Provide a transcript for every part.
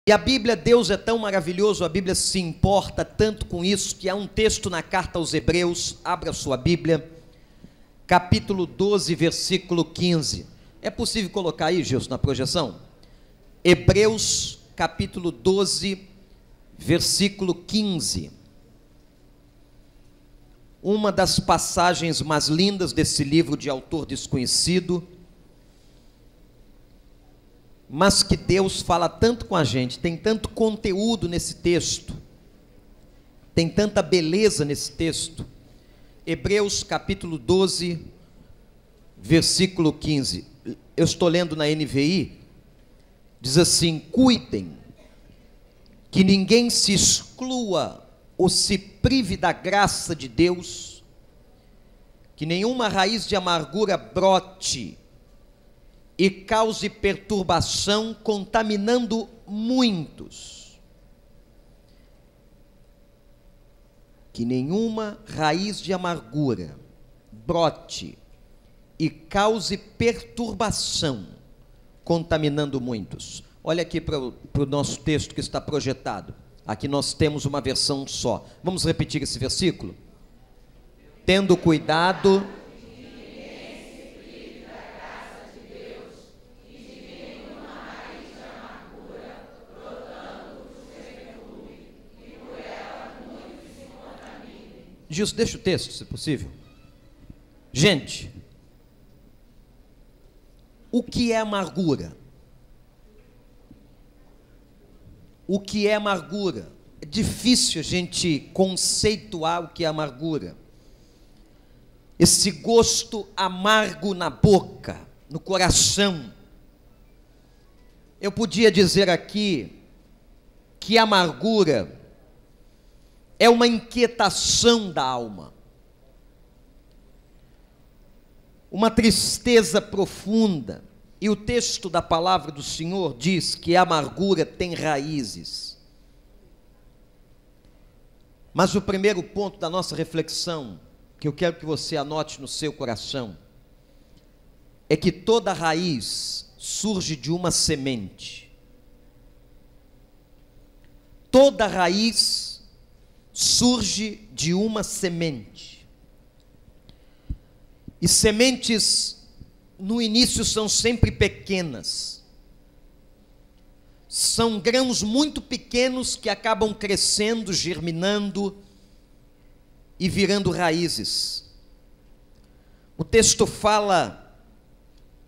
E a Bíblia, Deus é tão maravilhoso, a Bíblia se importa tanto com isso, que há um texto na carta aos Hebreus, abra sua Bíblia, capítulo 12, versículo 15. É possível colocar aí, Gilson, na projeção? Hebreus, capítulo 12, versículo 15. Uma das passagens mais lindas desse livro de autor desconhecido, mas que Deus fala tanto com a gente, tem tanto conteúdo nesse texto, tem tanta beleza nesse texto. Hebreus capítulo 12, versículo 15, eu estou lendo na NVI, diz assim: cuidem, que ninguém se exclua ou se prive da graça de Deus, que nenhuma raiz de amargura brote e cause perturbação, contaminando muitos. Que nenhuma raiz de amargura brote e cause perturbação, contaminando muitos. Olha aqui para o nosso texto que está projetado. Aqui nós temos uma versão só. Vamos repetir esse versículo? Tendo cuidado Gilson, deixa o texto, se possível. Gente, o que é amargura? O que é amargura? É difícil a gente conceituar o que é amargura. Esse gosto amargo na boca, no coração. Eu podia dizer aqui que amargura é uma inquietação da alma, uma tristeza profunda. E o texto da palavra do Senhor diz que a amargura tem raízes. Mas o primeiro ponto da nossa reflexão, que eu quero que você anote no seu coração, é que toda raiz surge de uma semente. Toda raiz surge de uma semente. E sementes no início são sempre pequenas. São grãos muito pequenos que acabam crescendo, germinando e virando raízes. O texto fala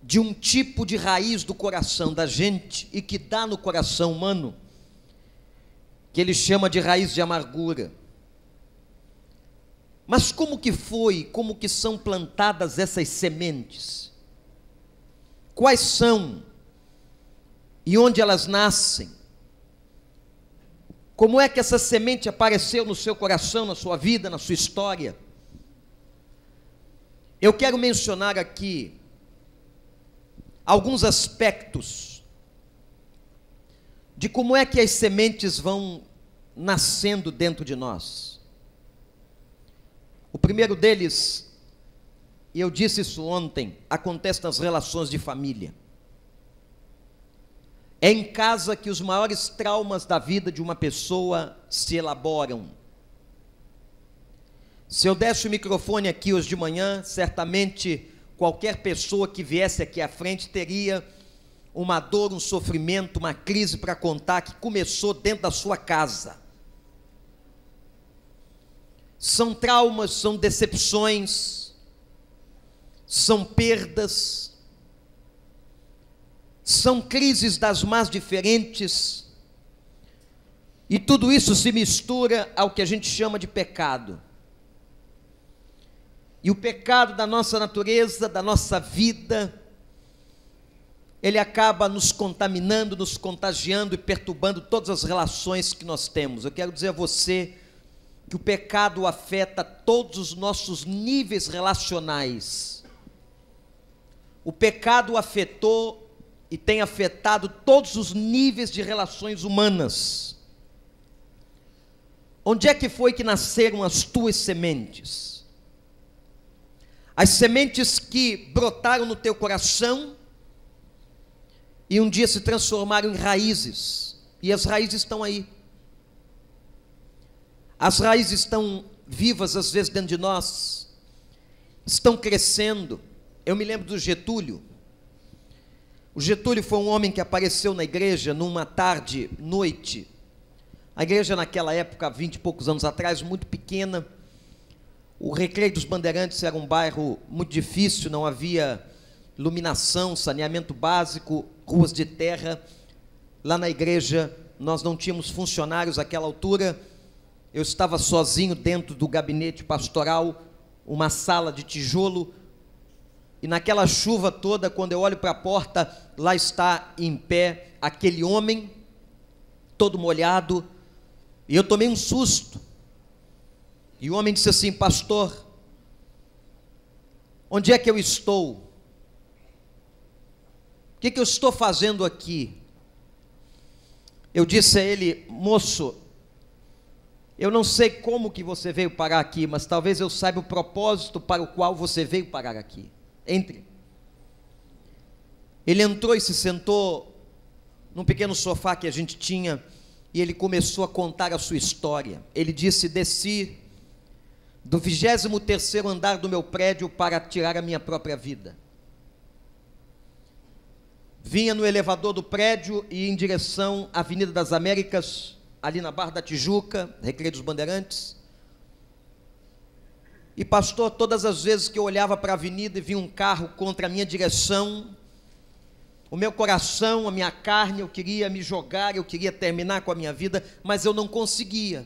de um tipo de raiz do coração da gente e que dá no coração humano, que ele chama de raiz de amargura. Mas como que são plantadas essas sementes? Quais são? E onde elas nascem? Como é que essa semente apareceu no seu coração, na sua vida, na sua história? Eu quero mencionar aqui alguns aspectos de como é que as sementes vão nascendo dentro de nós. O primeiro deles, e eu disse isso ontem, acontece nas relações de família. É em casa que os maiores traumas da vida de uma pessoa se elaboram. Se eu desse o microfone aqui hoje de manhã, certamente qualquer pessoa que viesse aqui à frente teria uma dor, um sofrimento, uma crise para contar que começou dentro da sua casa. São traumas, são decepções, são perdas, são crises das mais diferentes, e tudo isso se mistura ao que a gente chama de pecado. E o pecado da nossa natureza, da nossa vida, ele acaba nos contaminando, nos contagiando e perturbando todas as relações que nós temos. Eu quero dizer a você que o pecado afeta todos os nossos níveis relacionais. O pecado afetou e tem afetado todos os níveis de relações humanas. Onde é que foi que nasceram as tuas sementes? As sementes que brotaram no teu coração e um dia se transformaram em raízes. E as raízes estão aí. As raízes estão vivas, às vezes, dentro de nós, estão crescendo. Eu me lembro do Getúlio. O Getúlio foi um homem que apareceu na igreja numa tarde, noite. A igreja naquela época, 20 e poucos anos atrás, muito pequena. O Recreio dos Bandeirantes era um bairro muito difícil, não havia iluminação, saneamento básico, ruas de terra. Lá na igreja nós não tínhamos funcionários àquela altura. Eu estava sozinho dentro do gabinete pastoral, uma sala de tijolo, e naquela chuva toda, quando eu olho para a porta, lá está em pé aquele homem, todo molhado, e eu tomei um susto. E o homem disse assim: pastor, onde é que eu estou? O que eu estou fazendo aqui? Eu disse a ele: moço, eu não sei como que você veio parar aqui, mas talvez eu saiba o propósito para o qual você veio parar aqui. Entre. Ele entrou e se sentou num pequeno sofá que a gente tinha, e ele começou a contar a sua história. Ele disse: desci do 23º andar do meu prédio para tirar a minha própria vida. Vinha no elevador do prédio e em direção à Avenida das Américas, ali na Barra da Tijuca, Recreio dos Bandeirantes. E pastor, todas as vezes que eu olhava para a avenida e via um carro contra a minha direção, o meu coração, a minha carne, eu queria me jogar, eu queria terminar com a minha vida, mas eu não conseguia.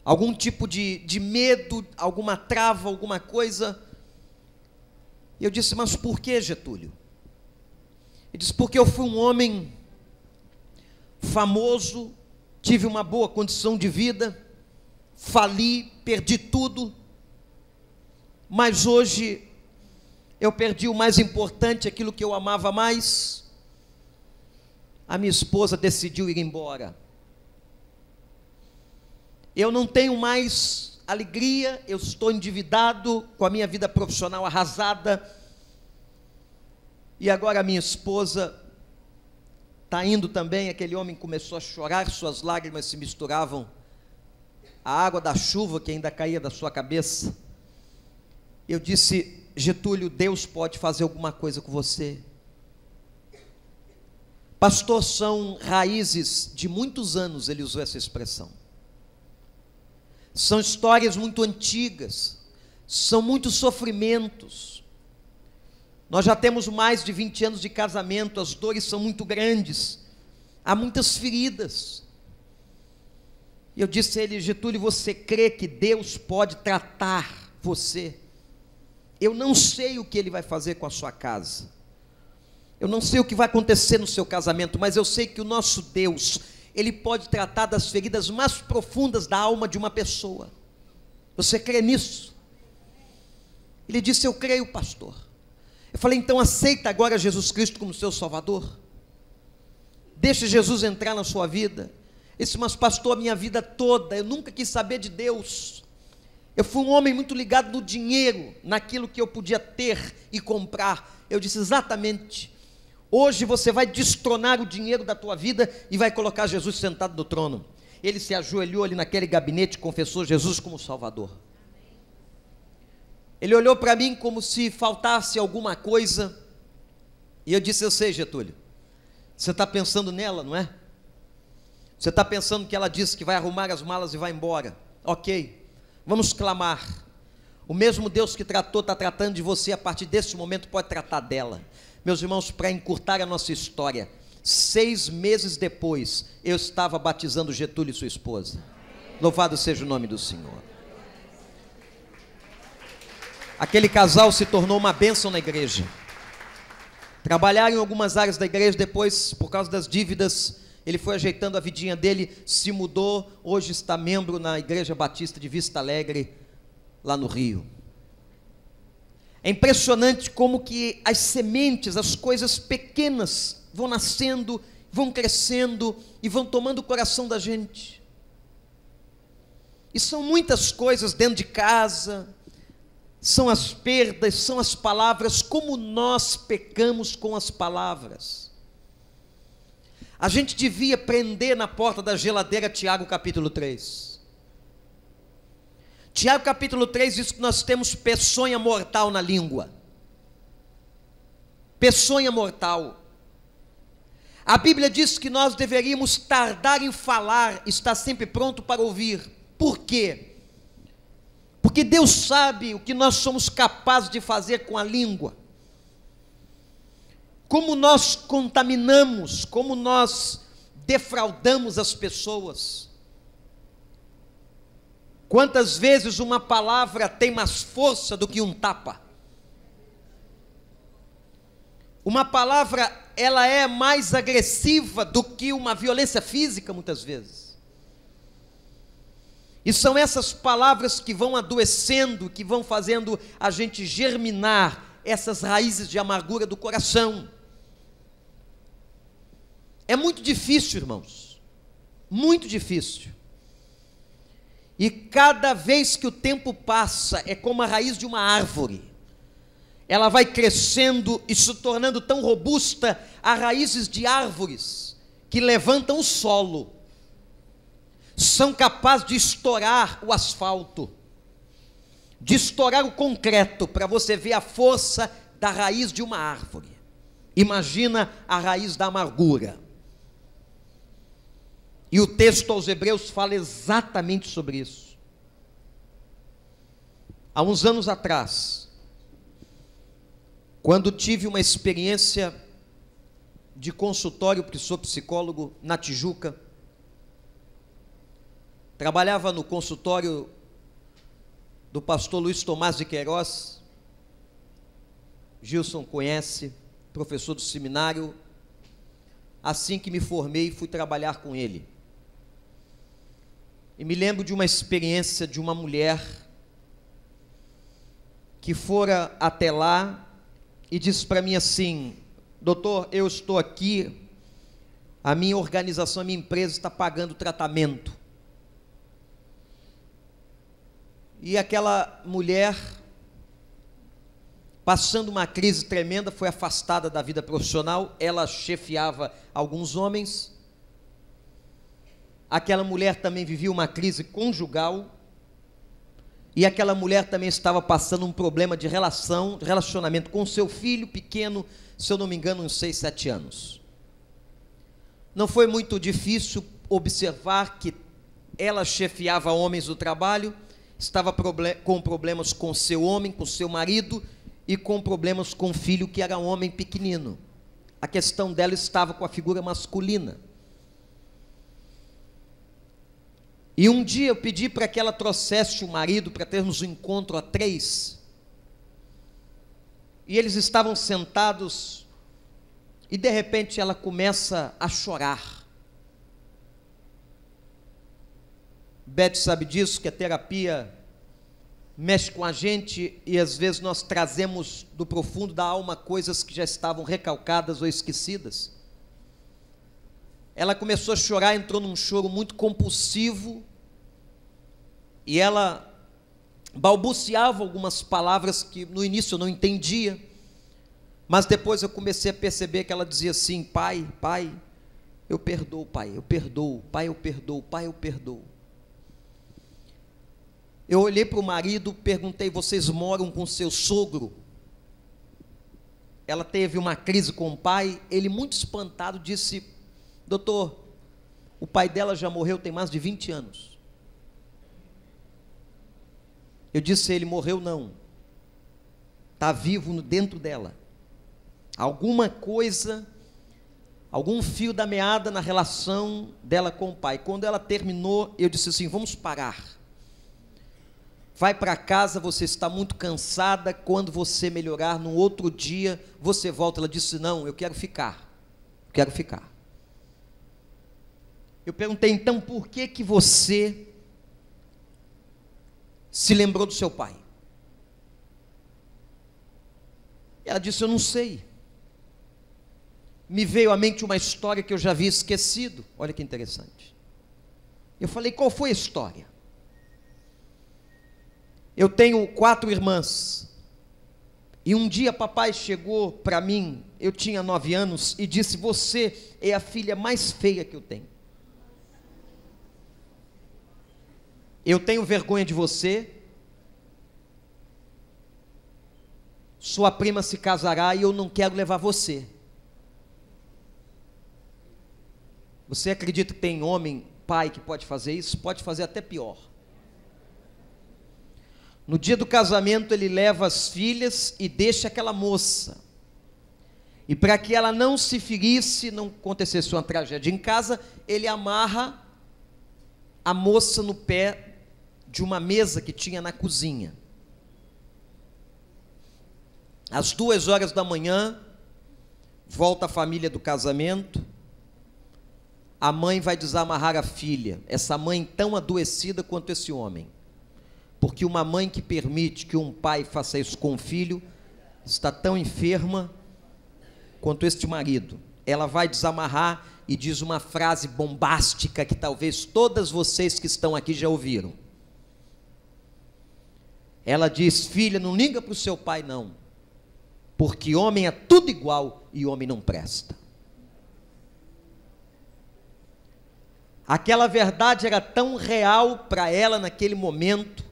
Algum tipo de medo, alguma trava, alguma coisa. E eu disse: mas por que, Getúlio? Ele disse: porque eu fui um homem famoso, tive uma boa condição de vida, fali, perdi tudo, mas hoje eu perdi o mais importante, aquilo que eu amava mais. A minha esposa decidiu ir embora. Eu não tenho mais alegria, eu estou endividado, com a minha vida profissional arrasada, e agora a minha esposa está indo também. Aquele homem começou a chorar, suas lágrimas se misturavam à água da chuva que ainda caía da sua cabeça. Eu disse: Getúlio, Deus pode fazer alguma coisa com você. Pastor, são raízes de muitos anos, ele usou essa expressão. São histórias muito antigas, são muitos sofrimentos. Nós já temos mais de 20 anos de casamento, as dores são muito grandes, há muitas feridas. E eu disse a ele: Getúlio, você crê que Deus pode tratar você? Eu não sei o que Ele vai fazer com a sua casa, eu não sei o que vai acontecer no seu casamento, mas eu sei que o nosso Deus, Ele pode tratar das feridas mais profundas da alma de uma pessoa. Você crê nisso? Ele disse: eu creio, pastor. Eu falei: então aceita agora Jesus Cristo como seu Salvador, deixa Jesus entrar na sua vida. Ele disse: mas pastor, a minha vida toda eu nunca quis saber de Deus, eu fui um homem muito ligado no dinheiro, naquilo que eu podia ter e comprar. Eu disse: exatamente, hoje você vai destronar o dinheiro da tua vida e vai colocar Jesus sentado no trono. Ele se ajoelhou ali naquele gabinete e confessou Jesus como Salvador. Ele olhou para mim como se faltasse alguma coisa, e eu disse: eu sei, Getúlio, você está pensando nela, não é? Você está pensando que ela disse que vai arrumar as malas e vai embora. Ok, vamos clamar. O mesmo Deus que tratou, está tratando de você a partir desse momento, pode tratar dela. Meus irmãos, para encurtar a nossa história, 6 meses depois, eu estava batizando Getúlio e sua esposa. Louvado seja o nome do Senhor. Aquele casal se tornou uma bênção na igreja. Trabalharam em algumas áreas da igreja, depois, por causa das dívidas, ele foi ajeitando a vidinha dele, se mudou, hoje está membro na Igreja Batista de Vista Alegre, lá no Rio. É impressionante como que as sementes, as coisas pequenas, vão nascendo, vão crescendo e vão tomando o coração da gente. E são muitas coisas dentro de casa, são as perdas, são as palavras, como nós pecamos com as palavras. A gente devia prender na porta da geladeira Tiago capítulo 3. Tiago capítulo 3 diz que nós temos peçonha mortal na língua. Peçonha mortal. A Bíblia diz que nós deveríamos tardar em falar, estar sempre pronto para ouvir. Por quê? Porque Deus sabe o que nós somos capazes de fazer com a língua. Como nós contaminamos, como nós defraudamos as pessoas. Quantas vezes uma palavra tem mais força do que um tapa? Uma palavra, ela é mais agressiva do que uma violência física, muitas vezes. E são essas palavras que vão adoecendo, que vão fazendo a gente germinar essas raízes de amargura do coração. É muito difícil, irmãos, muito difícil. E cada vez que o tempo passa, é como a raiz de uma árvore. Ela vai crescendo e se tornando tão robusta, a raízes de árvores que levantam o solo, são capazes de estourar o asfalto, de estourar o concreto, para você ver a força da raiz de uma árvore. Imagina a raiz da amargura. E o texto aos Hebreus fala exatamente sobre isso. Há uns anos atrás, quando tive uma experiência de consultório, porque sou psicólogo, na Tijuca, trabalhava no consultório do pastor Luiz Tomás de Queiroz, Gilson conhece, professor do seminário. Assim que me formei, fui trabalhar com ele. E me lembro de uma experiência de uma mulher que fora até lá e disse para mim assim: doutor, eu estou aqui, a minha organização, a minha empresa está pagando tratamento. E aquela mulher, passando uma crise tremenda, foi afastada da vida profissional. Ela chefiava alguns homens. Aquela mulher também vivia uma crise conjugal. E aquela mulher também estava passando um problema de relacionamento com seu filho pequeno, se eu não me engano, uns 6, 7 anos. Não foi muito difícil observar que ela chefiava homens do trabalho, estava com problemas com seu homem, com seu marido, e com problemas com o filho, que era um homem pequenino. A questão dela estava com a figura masculina. E um dia eu pedi para que ela trouxesse o marido para termos um encontro a 3. E eles estavam sentados, e de repente ela começa a chorar. Beth sabe disso, que a terapia mexe com a gente, e às vezes nós trazemos do profundo da alma coisas que já estavam recalcadas ou esquecidas. Ela começou a chorar, entrou num choro muito compulsivo, e ela balbuciava algumas palavras que no início eu não entendia, mas depois eu comecei a perceber que ela dizia assim: pai, eu perdoo, pai, eu perdoo, pai, eu perdoo, pai, eu perdoo. Eu olhei para o marido, perguntei: vocês moram com seu sogro? Ela teve uma crise com o pai. Ele, muito espantado, disse: doutor, o pai dela já morreu tem mais de 20 anos. Eu disse: ele morreu não, está vivo dentro dela. Alguma coisa, algum fio da meada na relação dela com o pai. Quando ela terminou, eu disse assim: vamos parar. Vai para casa, você está muito cansada, quando você melhorar, no outro dia, você volta. Ela disse: não, eu quero ficar, quero ficar. Eu perguntei: então, por que você se lembrou do seu pai? Ela disse: eu não sei. Me veio à mente uma história que eu já havia esquecido. Olha que interessante. Eu falei: qual foi a história? Eu tenho 4 irmãs. E um dia papai chegou para mim, eu tinha 9 anos, e disse: você é a filha mais feia que eu tenho. Eu tenho vergonha de você. Sua prima se casará e eu não quero levar você. Você acredita que tem homem, pai, que pode fazer isso? Pode fazer até pior. No dia do casamento ele leva as filhas e deixa aquela moça. E para que ela não se ferisse, não acontecesse uma tragédia em casa, ele amarra a moça no pé de uma mesa que tinha na cozinha. Às 2 horas da manhã, volta a família do casamento, a mãe vai desamarrar a filha, essa mãe tão adoecida quanto esse homem, porque uma mãe que permite que um pai faça isso com o filho, está tão enferma quanto este marido. Ela vai desamarrar e diz uma frase bombástica que talvez todas vocês que estão aqui já ouviram. Ela diz: filha, não liga para o seu pai não, porque homem é tudo igual e homem não presta. Aquela verdade era tão real para ela naquele momento.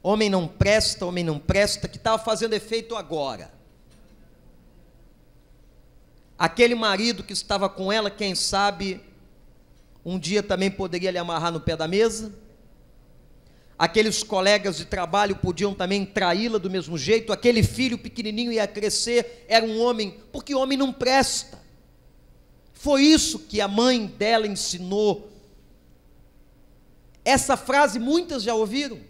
Homem não presta, que estava fazendo efeito agora. Aquele marido que estava com ela, quem sabe, um dia também poderia lhe amarrar no pé da mesa. Aqueles colegas de trabalho podiam também traí-la do mesmo jeito. Aquele filho pequenininho ia crescer, era um homem, porque homem não presta. Foi isso que a mãe dela ensinou. Essa frase muitas já ouviram.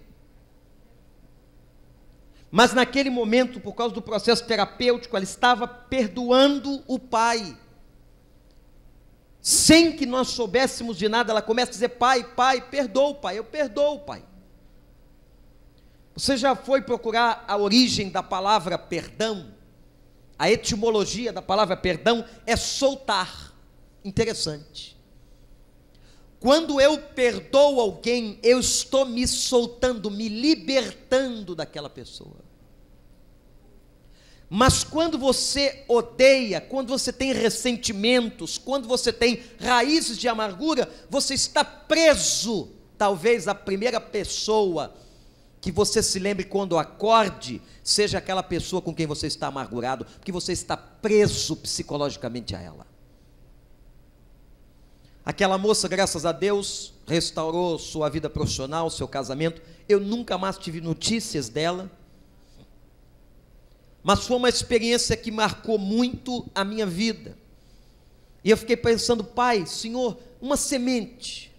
Mas naquele momento, por causa do processo terapêutico, ela estava perdoando o pai. Sem que nós soubéssemos de nada, ela começa a dizer: pai, perdoa o pai, eu perdoo o pai. Você já foi procurar a origem da palavra perdão? A etimologia da palavra perdão é soltar. Interessante. Quando eu perdoo alguém, eu estou me soltando, me libertando daquela pessoa. Mas quando você odeia, quando você tem ressentimentos, quando você tem raízes de amargura, você está preso. Talvez a primeira pessoa que você se lembre quando acorde seja aquela pessoa com quem você está amargurado, porque você está preso psicologicamente a ela. Aquela moça, graças a Deus, restaurou sua vida profissional, seu casamento. Eu nunca mais tive notícias dela, mas foi uma experiência que marcou muito a minha vida. E eu fiquei pensando: pai, Senhor, uma semente,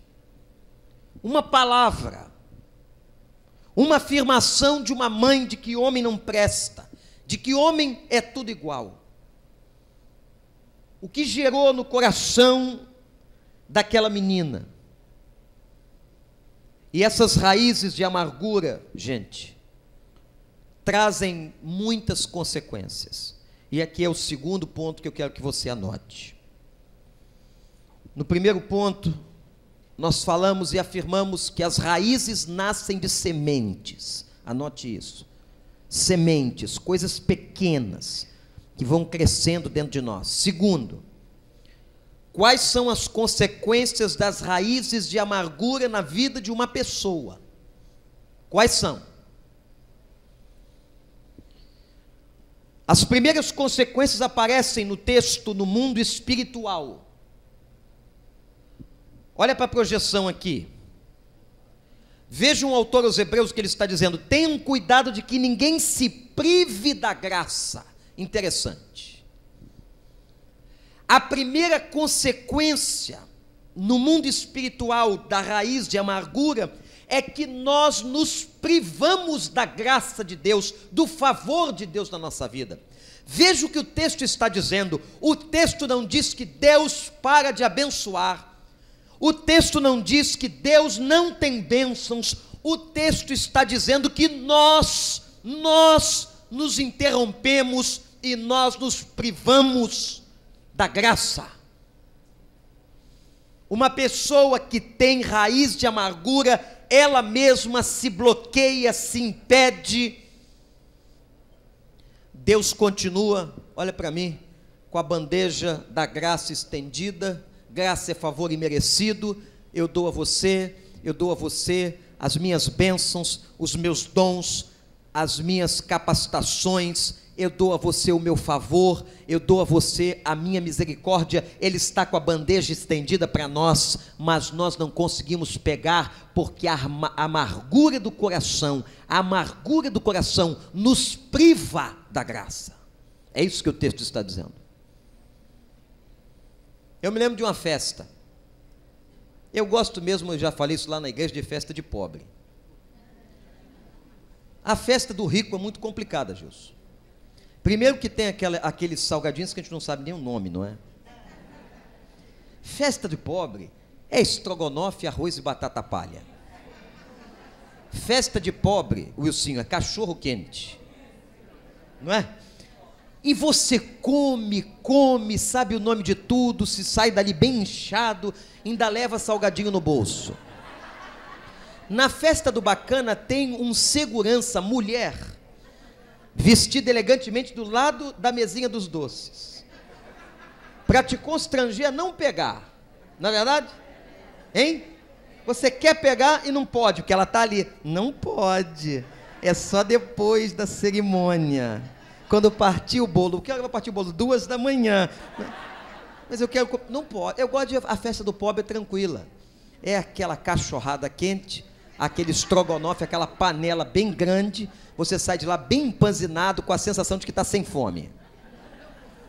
uma palavra, uma afirmação de uma mãe de que homem não presta, de que homem é tudo igual. O que gerou no coração daquela menina? E essas raízes de amargura, gente, trazem muitas consequências. E aqui é o segundo ponto que eu quero que você anote. No primeiro ponto, nós falamos e afirmamos que as raízes nascem de sementes. Anote isso. Sementes, coisas pequenas que vão crescendo dentro de nós. Segundo, quais são as consequências das raízes de amargura na vida de uma pessoa? Quais são? As primeiras consequências aparecem no texto no mundo espiritual. Olha para a projeção aqui. Veja um autor aos Hebreus que ele está dizendo: tenham cuidado de que ninguém se prive da graça. Interessante. A primeira consequência no mundo espiritual da raiz de amargura é que nós nos privamos da graça de Deus, do favor de Deus na nossa vida. Veja o que o texto está dizendo. O texto não diz que Deus para de abençoar. O texto não diz que Deus não tem bênçãos. O texto está dizendo que nós nos interrompemos e nós nos privamos da graça. Uma pessoa que tem raiz de amargura, ela mesma se bloqueia, se impede. Deus continua, olha para mim, com a bandeja da graça estendida. Graça é favor imerecido. Eu dou a você as minhas bênçãos, os meus dons, as minhas capacitações. Eu dou a você o meu favor, eu dou a você a minha misericórdia. Ele está com a bandeja estendida para nós, mas nós não conseguimos pegar, porque a amargura do coração nos priva da graça. É isso que o texto está dizendo. Eu me lembro de uma festa. Eu gosto mesmo, eu já falei isso lá na igreja, de festa de pobre. A festa do rico é muito complicada, Gilson. Primeiro que tem aqueles salgadinhos que a gente não sabe nem o nome, não é? Festa de pobre é estrogonofe, arroz e batata palha. Festa de pobre, Wilson, é cachorro quente, não é? E você come, sabe o nome de tudo, se sai dali bem inchado, ainda leva salgadinho no bolso. Na festa do bacana tem um segurança, mulher, vestida elegantemente do lado da mesinha dos doces, para te constranger a não pegar, não é verdade? Hein? Você quer pegar e não pode, porque ela está ali. Não pode, é só depois da cerimônia, quando partir o bolo. Que hora vai partir o bolo? 2 da manhã. Mas eu quero... Não pode. Eu gosto de... A festa do pobre é tranquila. É aquela cachorrada quente, aquele estrogonofe, aquela panela bem grande. Você sai de lá bem empanzinado, com a sensação de que está sem fome.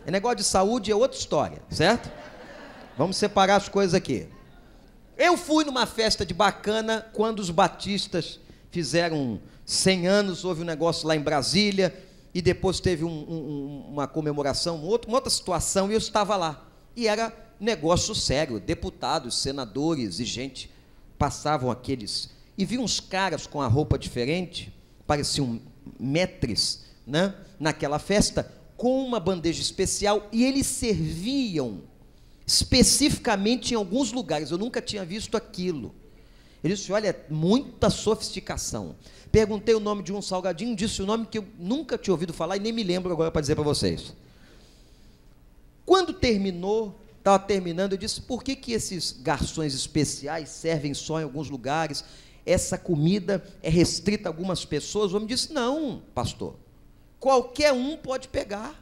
É negócio de saúde, é outra história, certo? Vamos separar as coisas aqui. Eu fui numa festa de bacana quando os batistas fizeram 100 anos, houve um negócio lá em Brasília, e depois teve uma comemoração, uma outra situação, e eu estava lá. E era negócio sério, deputados, senadores e gente passavam aqueles... E vi uns caras com a roupa diferente, pareciam maîtres, né, naquela festa, com uma bandeja especial, e eles serviam especificamente em alguns lugares. Eu nunca tinha visto aquilo. Ele disse: olha, muita sofisticação. Perguntei o nome de um salgadinho, disse o nome que eu nunca tinha ouvido falar e nem me lembro agora para dizer para vocês. Quando terminou, estava terminando, eu disse: por que esses garçons especiais servem só em alguns lugares? Essa comida é restrita a algumas pessoas? O homem disse: não, pastor, qualquer um pode pegar.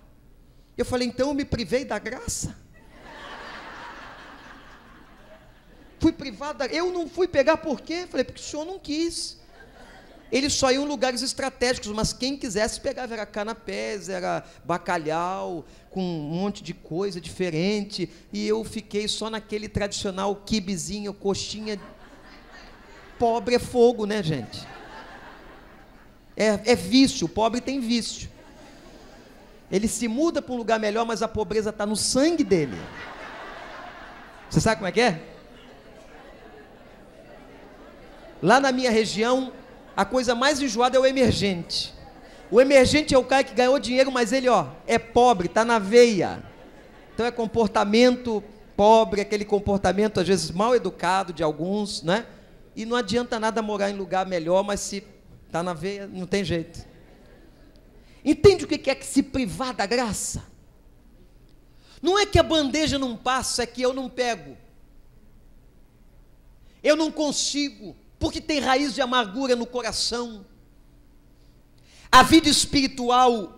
Eu falei: então eu me privei da graça? Fui privado da... Eu não fui pegar por quê? Falei: porque o senhor não quis. Eles só iam em lugares estratégicos, mas quem quisesse pegava, era canapés, era bacalhau, com um monte de coisa diferente, e eu fiquei só naquele tradicional quibezinho, coxinha. Pobre é fogo, né, gente? É vício, o pobre tem vício. Ele se muda para um lugar melhor, mas a pobreza está no sangue dele. Você sabe como é que é? Lá na minha região, a coisa mais enjoada é o emergente. O emergente é o cara que ganhou dinheiro, mas ele, é pobre, está na veia. Então é comportamento pobre, aquele comportamento às vezes mal educado de alguns, né? E não adianta nada morar em lugar melhor, mas se está na veia, não tem jeito. Entende o que é que se privar da graça? Não é que a bandeja não passa, é que eu não pego. Eu não consigo, porque tem raiz de amargura no coração. A vida espiritual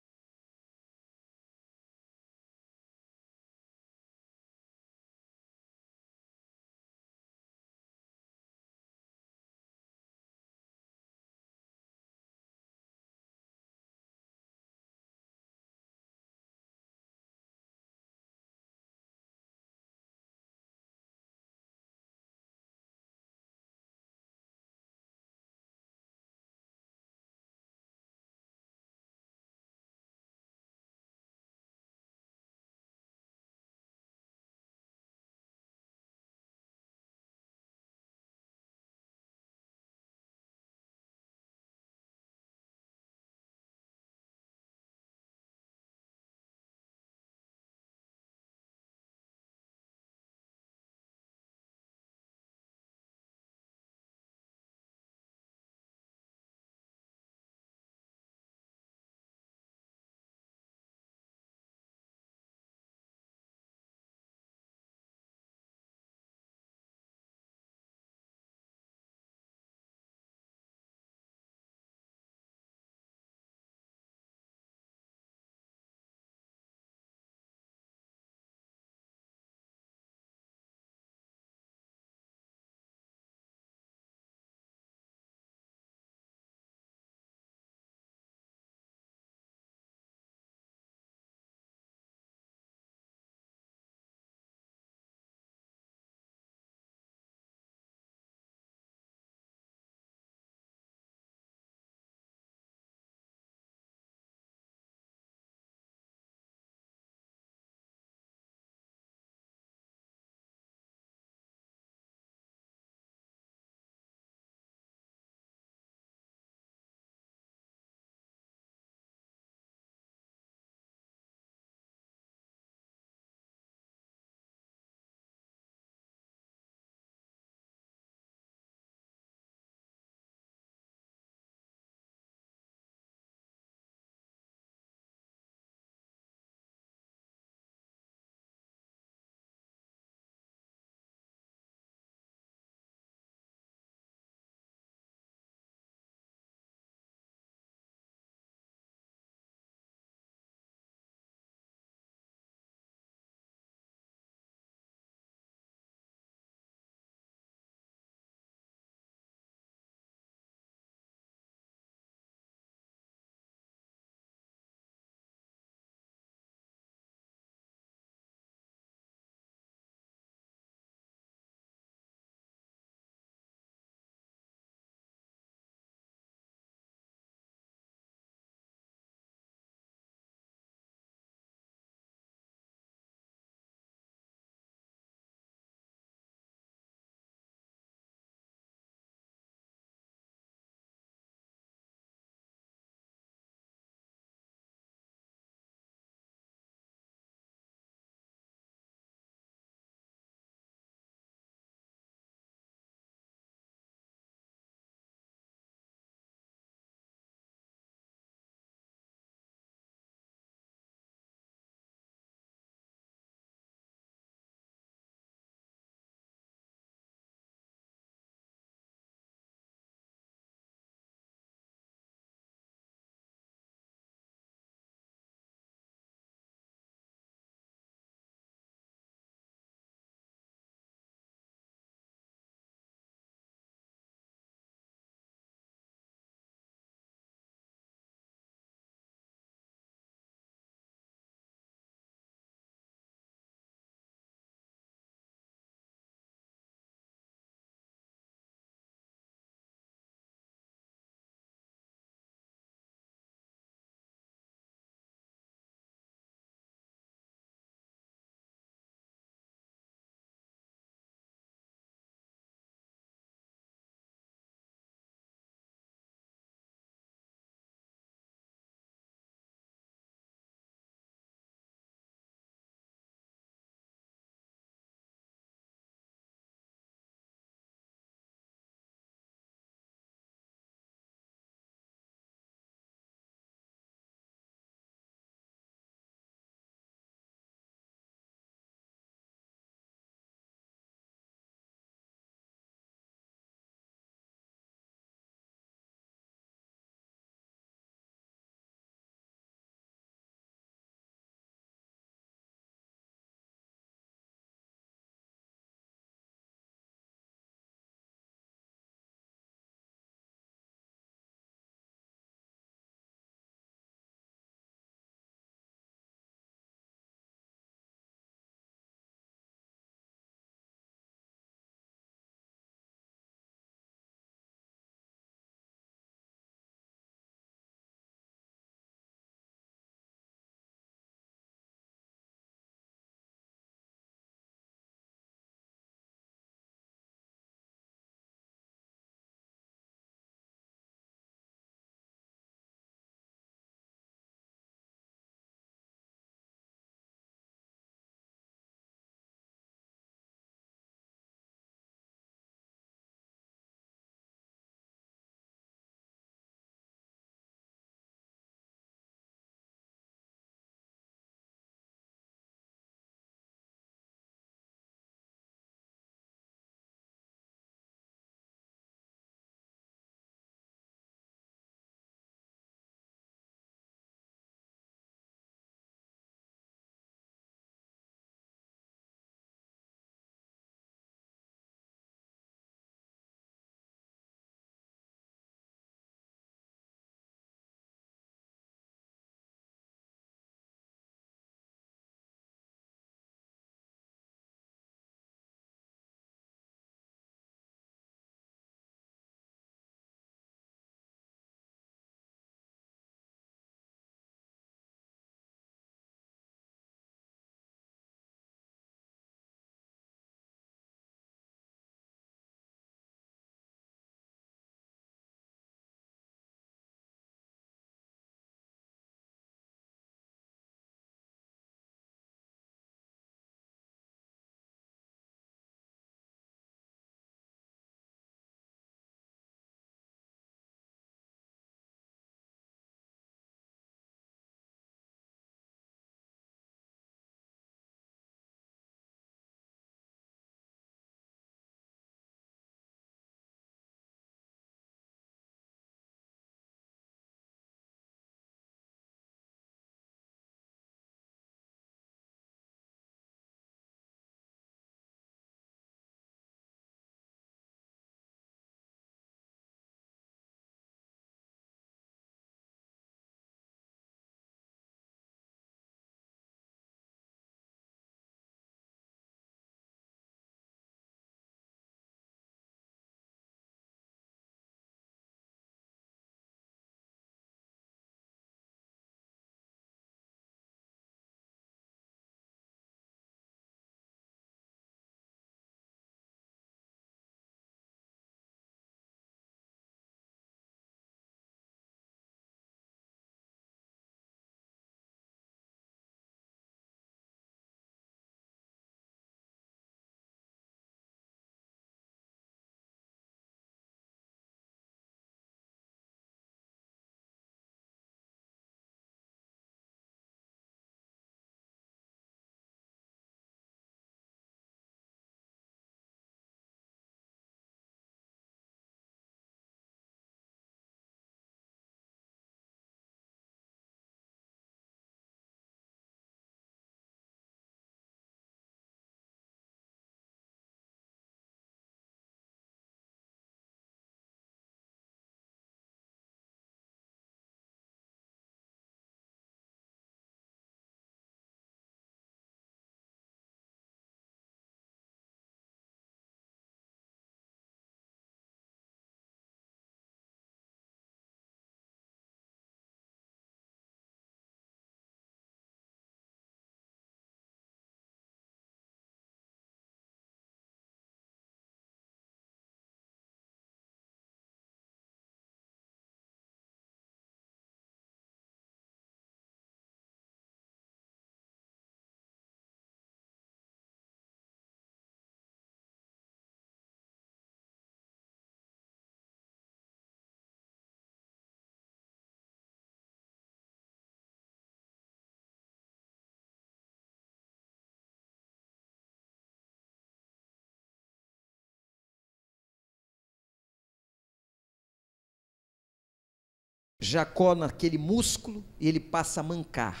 Jacó naquele músculo e ele passa a mancar.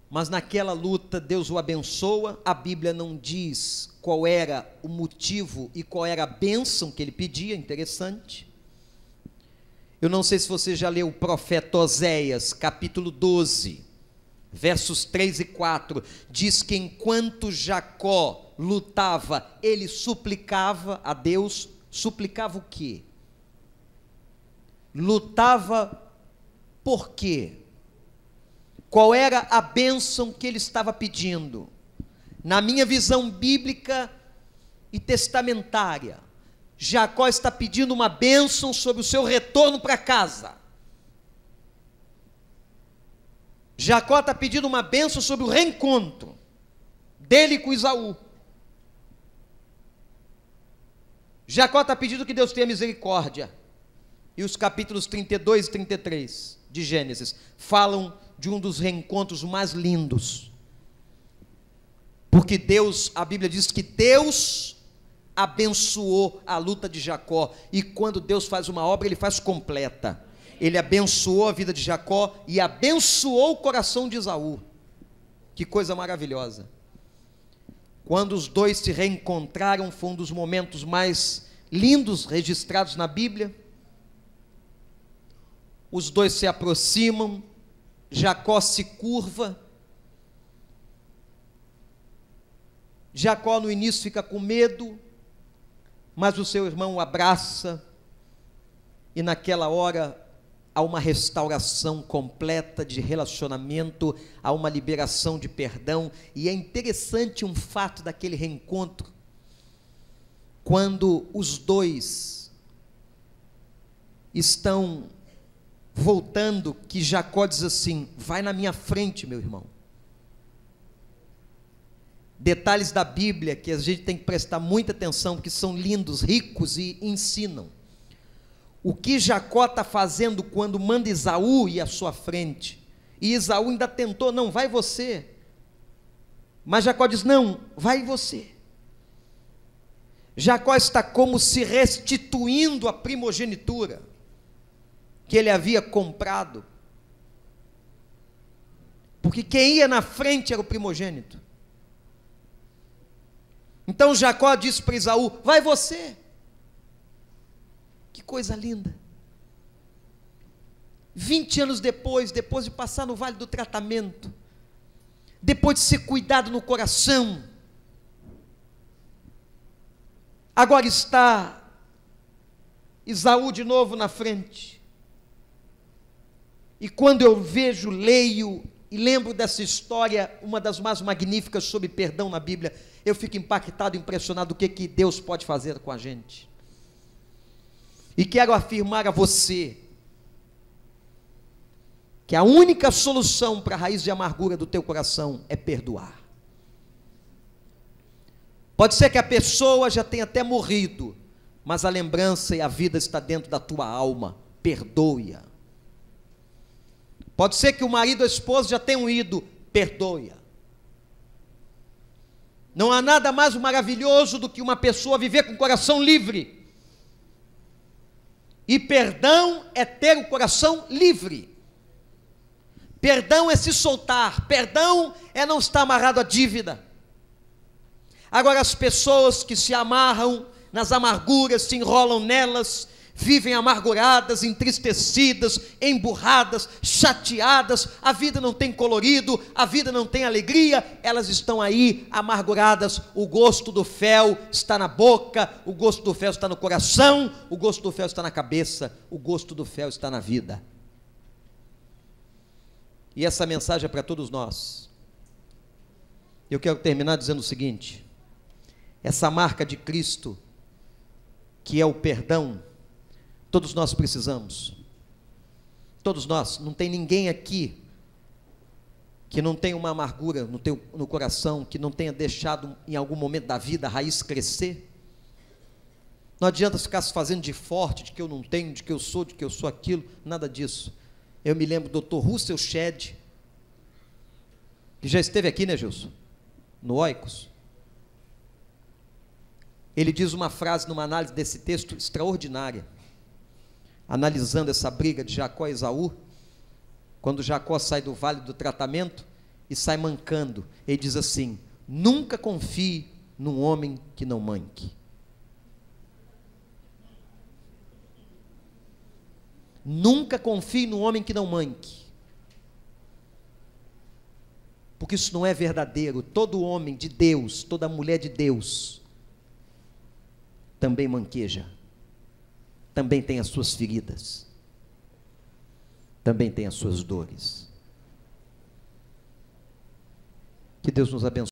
Mas naquela luta Deus o abençoa. A Bíblia não diz qual era o motivo e qual era a bênção que ele pedia, interessante. Eu não sei se você já leu o profeta Oséias, capítulo 12, versos 3 e 4, diz que enquanto Jacó lutava, ele suplicava a Deus. Suplicava o quê? Lutava por quê? Qual era a bênção que ele estava pedindo? Na minha visão bíblica e testamentária, Jacó está pedindo uma bênção sobre o seu retorno para casa. Jacó está pedindo uma bênção sobre o reencontro dele com Esaú. Jacó está pedindo que Deus tenha misericórdia. E os capítulos 32 e 33 de Gênesis falam de um dos reencontros mais lindos. Porque Deus, a Bíblia diz que Deus abençoou a luta de Jacó. E quando Deus faz uma obra, Ele faz completa. Ele abençoou a vida de Jacó e abençoou o coração de Esaú. Que coisa maravilhosa. Quando os dois se reencontraram, foi um dos momentos mais lindos registrados na Bíblia. Os dois se aproximam, Jacó se curva. Jacó no início fica com medo, mas o seu irmão o abraça, e naquela hora há uma restauração completa de relacionamento, há uma liberação de perdão. E é interessante um fato daquele reencontro, quando os dois estão voltando, que Jacó diz assim: vai na minha frente, meu irmão. Detalhes da Bíblia que a gente tem que prestar muita atenção, porque são lindos, ricos e ensinam. O que Jacó está fazendo quando manda Esaú ir à sua frente, e Esaú ainda tentou: não, vai você. Mas Jacó diz: não, vai você. Jacó está como se restituindo a primogenitura que ele havia comprado, porque quem ia na frente era o primogênito. Então Jacó disse para Esaú: vai você. Que coisa linda. 20 anos depois de passar no vale do tratamento, depois de ser cuidado no coração, agora está Esaú de novo na frente. E quando eu vejo, leio e lembro dessa história, uma das mais magníficas sobre perdão na Bíblia, eu fico impactado, impressionado do que Deus pode fazer com a gente. E quero afirmar a você que a única solução para a raiz de amargura do teu coração é perdoar. Pode ser que a pessoa já tenha até morrido, mas a lembrança e a vida está dentro da tua alma. Perdoe-a. Pode ser que o marido ou a esposa já tenham ido, perdoe-a. Não há nada mais maravilhoso do que uma pessoa viver com o coração livre. E perdão é ter o coração livre. Perdão é se soltar. Perdão é não estar amarrado à dívida. Agora, as pessoas que se amarram nas amarguras, se enrolam nelas, vivem amarguradas, entristecidas, emburradas, chateadas, a vida não tem colorido, a vida não tem alegria, elas estão aí amarguradas. O gosto do fel está na boca, o gosto do fel está no coração, o gosto do fel está na cabeça, o gosto do fel está na vida. E essa mensagem é para todos nós. Eu quero terminar dizendo o seguinte: essa marca de Cristo, que é o perdão, todos nós precisamos. Todos nós. Não tem ninguém aqui que não tenha uma amargura no coração, que não tenha deixado em algum momento da vida a raiz crescer. Não adianta ficar se fazendo de forte, de que eu não tenho, de que eu sou aquilo, nada disso. Eu me lembro do Dr. Russell Shedd, que já esteve aqui, né, Gilson? No Oikos. Ele diz uma frase numa análise desse texto extraordinária. analisando essa briga de Jacó e Esaú, quando Jacó sai do vale do tratamento e sai mancando, ele diz assim: nunca confie num homem que não manque. Nunca confie num homem que não manque, porque isso não é verdadeiro. Todo homem de Deus, toda mulher de Deus também manqueja, também tem as suas feridas, também tem as suas dores. Que Deus nos abençoe.